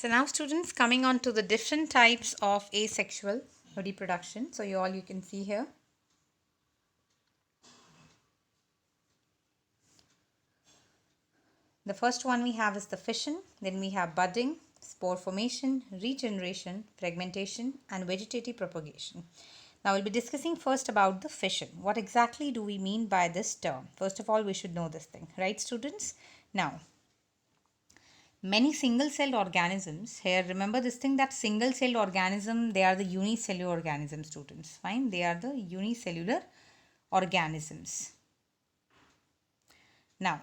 So now students, coming on to the different types of asexual reproduction. So you can see here. The first one we have is the fission, then we have budding, spore formation, regeneration, fragmentation and vegetative propagation. Now we'll be discussing first about the fission. What exactly do we mean by this term? First of all, we should know this thing, right students? Now, many single-celled organisms, here remember this thing that single-celled organism, they are the unicellular organisms students, fine? They are the unicellular organisms. Now,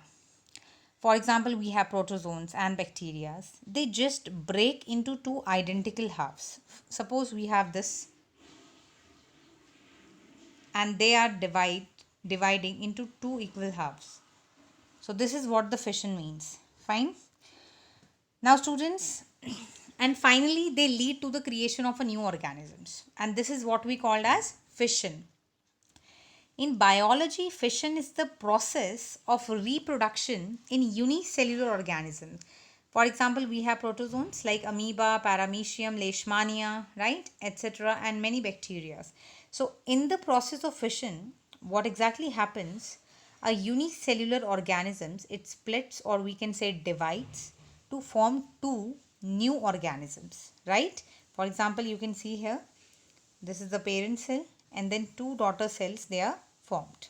for example, we have protozoans and bacteria. They just break into two identical halves. Suppose we have this and they are dividing into two equal halves. So this is what the fission means. Fine. Now students, and finally they lead to the creation of a new organisms, and this is what we called as fission. In biology, fission is the process of reproduction in unicellular organisms. For example, we have protozoans like amoeba, paramecium, leishmania, right, etc., and many bacteria. So in the process of fission, what exactly happens? A unicellular organisms, it splits, or we can say divides, to form two new organisms, right? For example, you can see here, this is the parent cell and then two daughter cells, they are formed.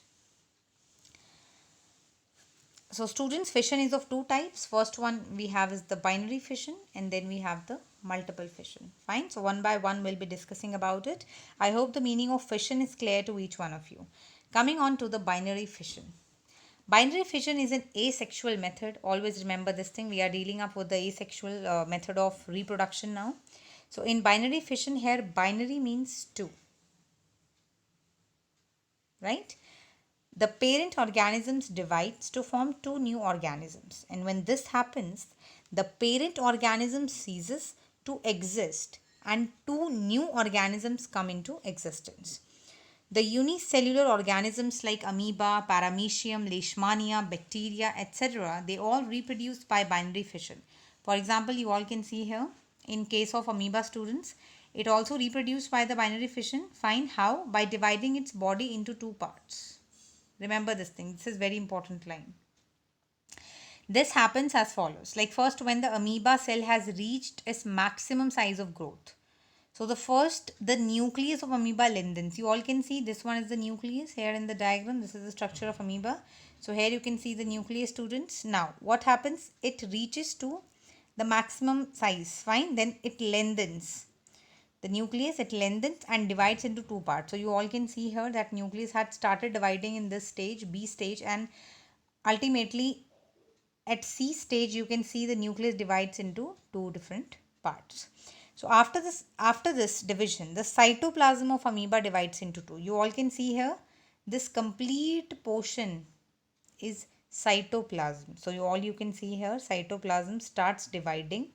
So students, fission is of two types. First one we have is the binary fission and then we have the multiple fission. Fine. So one by one we'll be discussing about it. I hope the meaning of fission is clear to each one of you. Coming on to the binary fission. Binary fission is an asexual method. Always remember this thing. We are dealing up with the asexual method of reproduction now. So in binary fission here, binary means two. Right? The parent organisms divides to form two new organisms, and when this happens, the parent organism ceases to exist and two new organisms come into existence. The unicellular organisms like amoeba, paramecium, leishmania, bacteria, etc., they all reproduce by binary fission. For example, you all can see here, in case of amoeba students, it also reproduced by the binary fission. Find how? By dividing its body into two parts. Remember this thing. This is very important line. This happens as follows. Like first, when the amoeba cell has reached its maximum size of growth. So the nucleus of amoeba lengthens. You all can see this one is the nucleus here in the diagram. This is the structure of amoeba. So here you can see the nucleus students. Now what happens? It reaches to the maximum size. Fine. Then it lengthens. The nucleus, it lengthens and divides into two parts. So you all can see here that nucleus had started dividing in this stage, B stage, and ultimately at C stage you can see the nucleus divides into two different parts. So after this division, the cytoplasm of amoeba divides into two. You all can see here this complete portion is cytoplasm. So you can see here cytoplasm starts dividing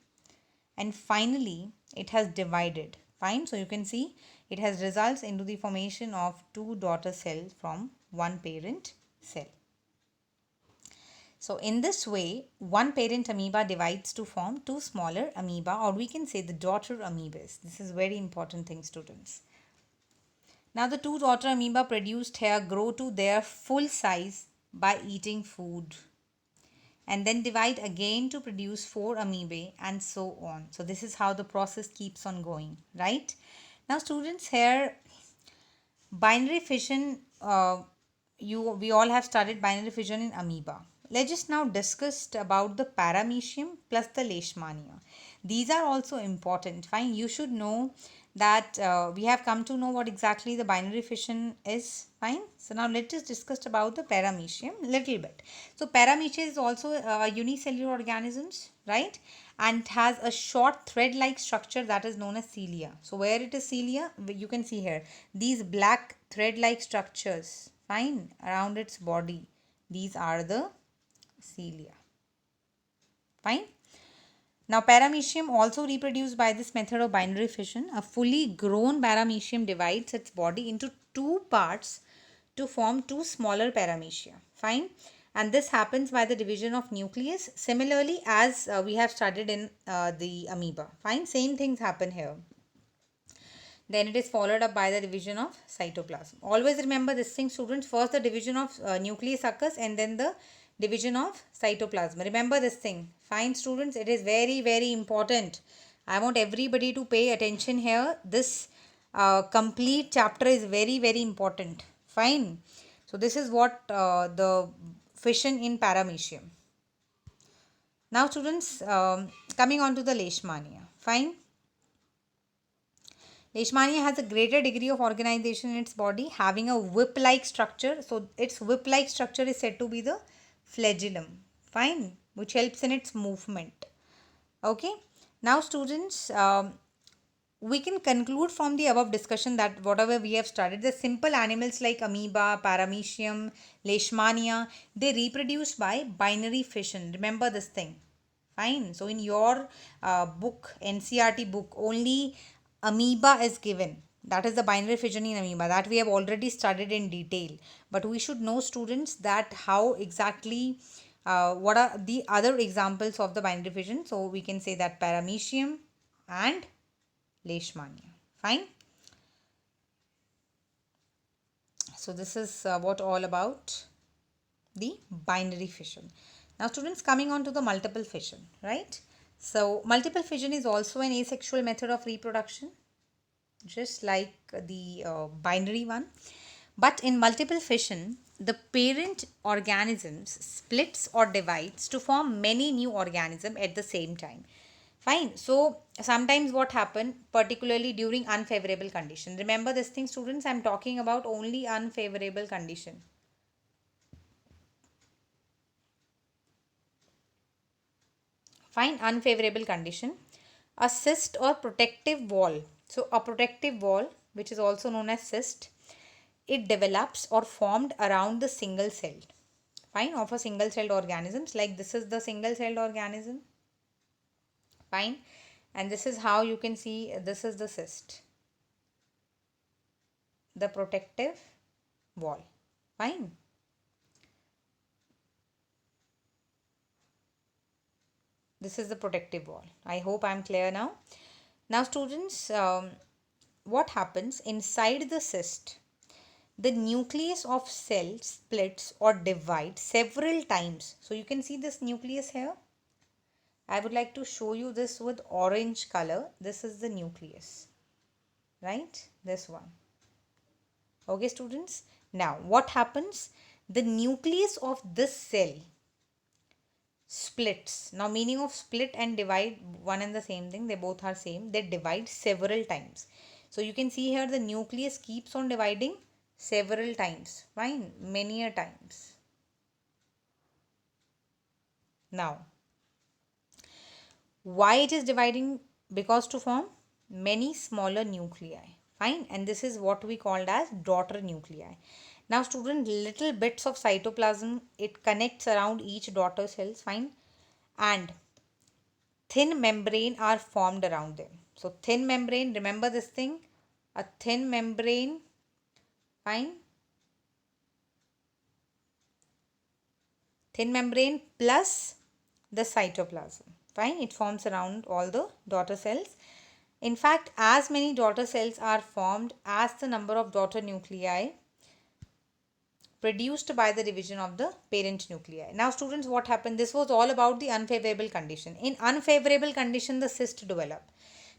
and finally it has divided. Fine. So you can see it has results into the formation of two daughter cells from one parent cell. So in this way, one parent amoeba divides to form two smaller amoeba, or we can say the daughter amoebas. This is very important thing, students. Now the two daughter amoeba produced here grow to their full size by eating food, and then divide again to produce four amoebae and so on. So this is how the process keeps on going, right? Now students, here binary fission, we all have studied binary fission in amoeba. Let's just now discuss about the Paramecium plus the Leishmania. These are also important. Fine, you should know that we have come to know what exactly the binary fission is. Fine. So now let's just discuss about the Paramecium little bit. So Paramecium is also unicellular organisms, right? And has a short thread-like structure that is known as cilia. So where it is cilia, you can see here these black thread-like structures, fine, around its body. These are the cilia. Fine. Now Paramecium also reproduced by this method of binary fission. A fully grown Paramecium divides its body into two parts to form two smaller Paramecia. Fine. and this happens by the division of nucleus, similarly as we have studied in the amoeba. Fine, same things happen here. Then it is followed up by the division of cytoplasm. Always remember this thing, students. First the division of nucleus occurs and then the division of cytoplasm. Remember this thing. Fine, students, it is very, very important. I want everybody to pay attention here. This complete chapter is very, very important. Fine. So this is what the fission in Paramecium. Now students, coming on to the Leishmania. Fine. Leishmania has a greater degree of organization in its body, having a whip-like structure. So its whip-like structure is said to be the flagellum. Fine, which helps in its movement. Okay. Now students, we can conclude from the above discussion that whatever we have studied, the simple animals like amoeba, paramecium, leishmania, they reproduce by binary fission. Remember this thing. Fine. So in your book, NCRT book, only amoeba is given. That is the binary fission in amoeba. That we have already studied in detail. But we should know, students, that how exactly, what are the other examples of the binary fission. So we can say that paramecium and Leishmania. Fine. So this is what all about the binary fission. Now students, coming on to the multiple fission, right? So multiple fission is also an asexual method of reproduction, just like the binary one. But in multiple fission, the parent organisms splits or divides to form many new organisms at the same time. Fine. So sometimes what happen, particularly during unfavorable condition. Remember this thing, students, I am talking about only unfavorable condition. Fine, unfavorable condition. A cyst or protective wall. So a protective wall, which is also known as cyst, it develops or formed around the single cell. Fine, of a single celled organisms. Like this is the single celled organism. Fine. And this is how you can see, this is the cyst, the protective wall. Fine. This is the protective wall. I hope I am clear now. Now students, what happens inside the cyst? The nucleus of cell splits or divides several times. So you can see this nucleus here. I would like to show you this with orange color. This is the nucleus, right? This one. Okay, students. Now, what happens? The nucleus of this cell splits. Now, meaning of split and divide, one and the same thing. They both are same. They divide several times. So, you can see here the nucleus keeps on dividing several times. Fine. Many a times. Now, why it is dividing? Because to form many smaller nuclei. Fine. And this is what we called as daughter nuclei. Now student, little bits of cytoplasm, it connects around each daughter cells. Fine. And thin membrane are formed around them. So thin membrane, remember this thing, a thin membrane. Fine. Thin membrane plus the cytoplasm. Fine. It forms around all the daughter cells. In fact, as many daughter cells are formed as the number of daughter nuclei produced by the division of the parent nuclei. Now students, what happened? This was all about the unfavorable condition. In unfavorable condition, the cyst develop.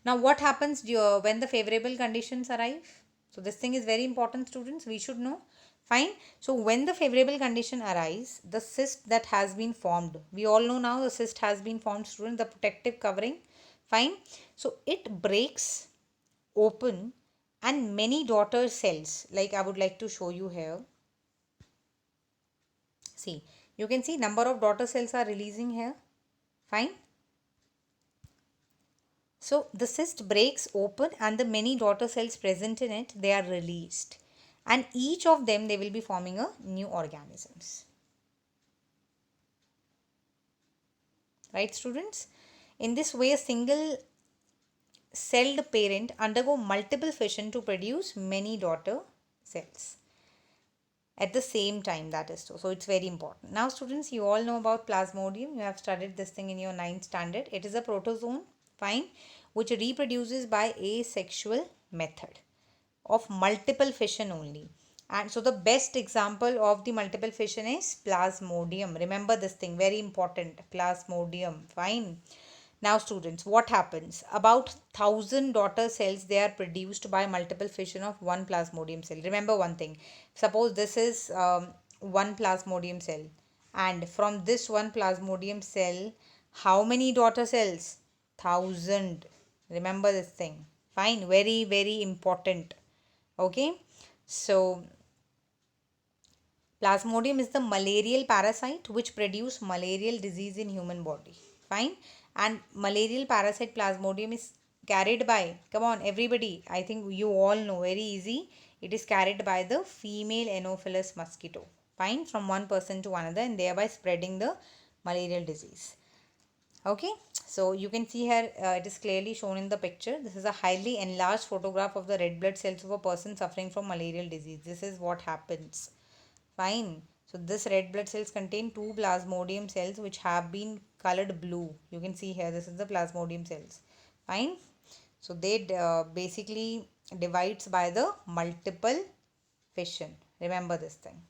Now what happens when the favorable conditions arrive? So this thing is very important, students. We should know. Fine. So when the favorable condition arises, the cyst that has been formed, we all know now the cyst has been formed, students, the protective covering. Fine. So it breaks open and many daughter cells, like I would like to show you here. See, you can see number of daughter cells are releasing here. Fine. So the cyst breaks open and the many daughter cells present in it, they are released. And each of them, they will be forming a new organisms. Right, students? In this way, a single celled parent undergo multiple fission to produce many daughter cells. at the same time, that is so it's very important. Now students, you all know about Plasmodium. You have studied this thing in your ninth standard. It is a protozoan, fine, which reproduces by asexual method of multiple fission only. And so the best example of the multiple fission is Plasmodium. Remember this thing, very important, Plasmodium, fine. Now students, what happens? About 1000 daughter cells, they are produced by multiple fission of one Plasmodium cell. Remember one thing, suppose this is one Plasmodium cell, and from this one Plasmodium cell, how many daughter cells? 1000. Remember this thing, fine, very very important. Okay, so Plasmodium is the malarial parasite which produce malarial disease in human body. Fine. And malarial parasite Plasmodium is carried by, come on everybody, I think you all know, very easy. It is carried by the female Anopheles mosquito. Fine. From one person to another and thereby spreading the malarial disease. Okay. So you can see here it is clearly shown in the picture. This is a highly enlarged photograph of the red blood cells of a person suffering from malarial disease. This is what happens. Fine. So this red blood cells contain two Plasmodium cells which have been colored blue. You can see here, this is the Plasmodium cells. Fine. So they basically divides by the multiple fission. Remember this thing.